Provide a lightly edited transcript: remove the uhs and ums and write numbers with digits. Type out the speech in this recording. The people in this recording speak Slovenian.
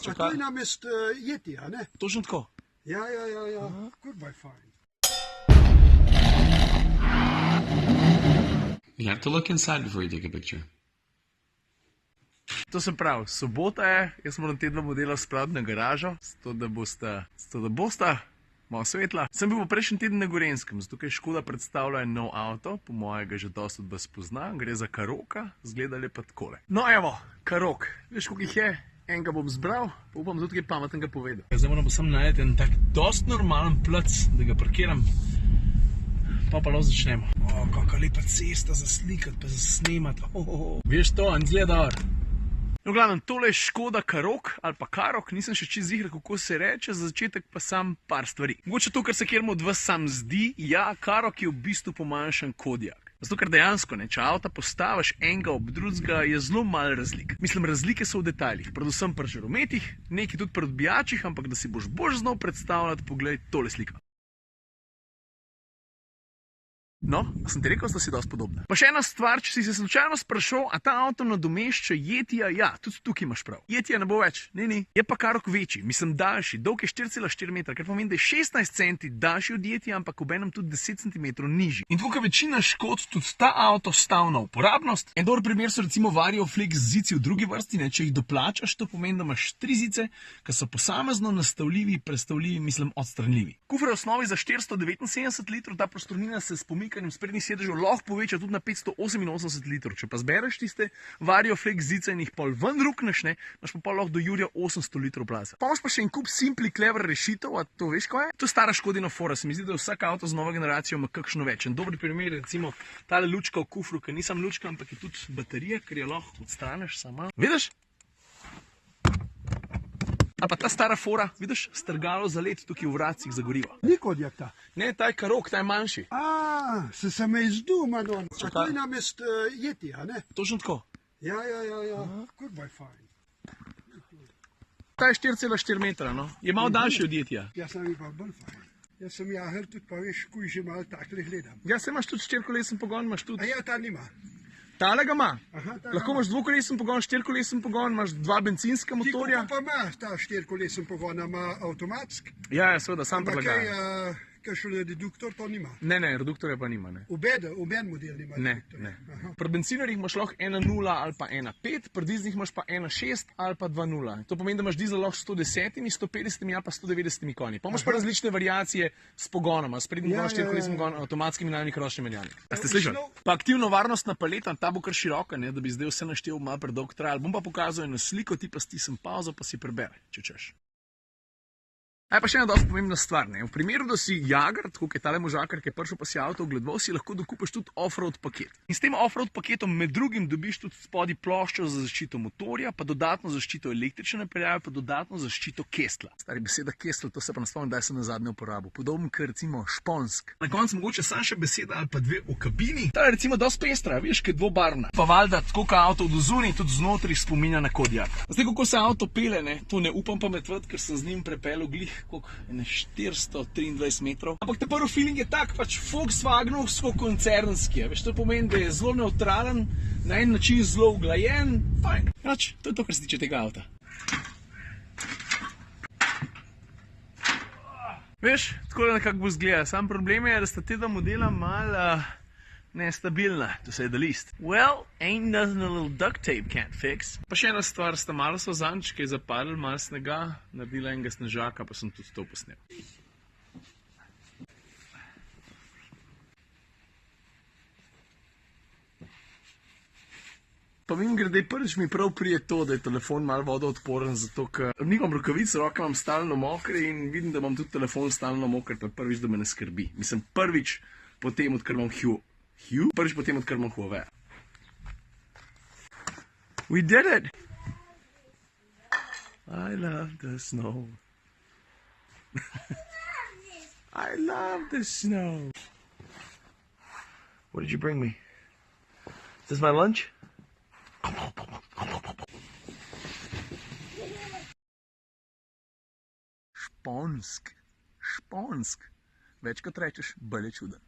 A to je namest Yetija, ne? Točno tako. Ja. Goodbye, fine. You have to look inside before you take a picture. To se pravi, sobota je, jaz moram te dva modela spraviti na garažo, zato da bosta malo svetla. Sem bil prejšnji teden na Gorenskem, zato ker Škoda predstavlja en nov avto, po mojega že dosti od vas pozna, gre za Karoka, zgleda lepa takole. No evo, Karok, veš koliko jih je? Enega bom zbral, pa upam tudi kaj pametnega povedal. Zdaj moram pa sam najeti en tak dost normalen plac, da ga parkiram, pa lahko začnemo. Kakva lepa cesta za slikati, pa za snemati. Veš to, en zgleda. No, glavno, tole je Škoda Karok ali pa Karok, nisem še čisto ziher, kako se reče, za začetek pa sam par stvari. Mogoče to, kar se kjermu od vas sam zdi, ja, Karok je v bistvu pomanjšan Kodiaq. Zato, ker dejansko, če avta postaviš enega ob drugega, je zelo malo razlik. Mislim, razlike so v detajlih, predvsem pri žarometih, nekaj tudi pri odbijačih, ampak da si boš znal predstavljati, poglej tole sliko. No, sem ti rekel, da si dosti podobna. Pa še ena stvar, če si se slučajno sprašal, a ta avto nadomešča Yetija, ja, tudi tukaj imaš prav. Yetija ne bo več, ni. Je pa Karok večji, mislim daljši, dolg je 4,4 metra, kar pomeni, da je 16 centi daljši od Yetija, ampak obenem tudi 10 centimetrov nižji. In tukaj večina Škod tudi ta avto stav na uporabnost. En dober primer so recimo Vario Flex zici v drugi vrsti, ne, če jih doplačaš, to pomeni, da imaš 3 zice, ki so posamezno nastavljivi, prestavljivi, mislim odstranljivi. Kufer je v osnovi za 479 litrov, ta prostornina se spominja sprednjih sedežev lahko poveča tudi na 588 litrov. Če pa zbereš tiste Vario Flex zice in jih pol ven rukneš, imaš pa lahko do jurja 800 litrov plaza. Pa imaš pa še en kup simpli clever rešitev, a to veš kaj je? To je stara Škodina fora, se mi zdi, da vsak avto z novo generacijo ima kakšno več. En dober primer je recimo tale lučka v kufru, ki ni samo lučka, ampak je tudi baterija, ker jo lahko odstraneš sama. Vidiš? A pa ta stara fora, vidiš, strgalo za let tukaj v vratcih za gorivo. Ni Kodiaq ta. Ne, ta je Karok, ta je manjši. Se me izdu, Madon. A to je namest Yetija, ne? Točno tako. Ja. Goodbye, fine. Ta je 4,4 metra, no. Je malo daljši od Yetija. Ja, sem pa bolj fajn. Jaz sem jahel tudi, pa veš, kuj že malo takle gledam. Ja, se imaš tudi 4-kolesen pogon, imaš tudi. A ja, ta nima. Tale ga ima. Ta Lahko imaš 2-kolesen pogon, 4-kolesen pogon, imaš 2 bencinska motorja. Ti pa ima ta 4-kolesen pogon, ima avtomatsk. Ja, seveda, sam prilagaja. Ampak kakšen reduktor to nima. Ne, reduktorja pa nima, ne. Oben model nima. Ne. Pri bencinarjih imaš lahko 1.0 ali pa 1.5, pri dizlih imaš pa 1.6 ali pa 2.0. To pomeni, da imaš dizel lahko 110, 150 ali pa 190 konji. Pa imaš pa različne variacije s pogonoma, sprednjim pogon, 4-kolesnim pogon, avtomatskim menjalnik, ročni menjalnik. A ste slišali? Pa aktivno varnostna paleta, ta bo kar široka, ne, da bi zdaj vse naštel malo predolg trajal. Bom pa pokazal eno sliko, ti pa stisnem pauzo, pa si prebere, če češ. Pa še ena dosti pomembna stvar, ne. V primeru, da si jagar, tako je tale možakar, ki je prišel pa si avto ogledoval, si lahko dokupiš tudi off-road paket. In s tem off-road paketom med drugim dobiš tudi spodaj ploščo za zaščito motorja, pa dodatno zaščito električne napeljave, pa dodatno zaščito kestla. Stari beseda kestla, to se pa naspomnim, da sem na zadnje uporabil. Podobno kot recimo šponsk. Na koncu mogoče samo še beseda ali pa dve o kabini. Ta je recimo dosti pestra, veš, ki je dvobarvna. Pa valjda, tako kot avto od zunaj, tudi znotraj spominja na Kodiaq. Zdaj, kako se avto pele, ne, to ne upam pametvati, ker sem z njim prepeljal glih koliko, 423 metrov. Ampak ta prvi feeling je tak, pač Volkswagenovsko koncernski. Veš, to pomeni, da je zelo neutralen, na en način zelo uglajen, fajn. Pač, to je to, kar se tiče tega avta. Veš, tako da nekako bo zgleda. Sam problem je, da sta te dva modela malo nestabilna, to say the least. Well, ain't nothing a little duct tape can't fix. Pa še ena stvar, sta malo so zanč, ki je zapadl malo snega, naredila enega snežaka, pa sem tudi to posnel. Pa mimogrede, prvič mi prav prije to, da je telefon malo vodoodporen, zato ker nimam rokavic, roke imam stalno mokre in vidim, da imam tudi telefon stalno moker, to je prvič, da me ne skrbi. Mislim, prvič potem, odkar imam prvič potem, odkar imam Huawei. We did it! I love the snow. I love the snow. What did you bring me? Is this my lunch? Šponsk. Več kot rečeš, bolj je čuden.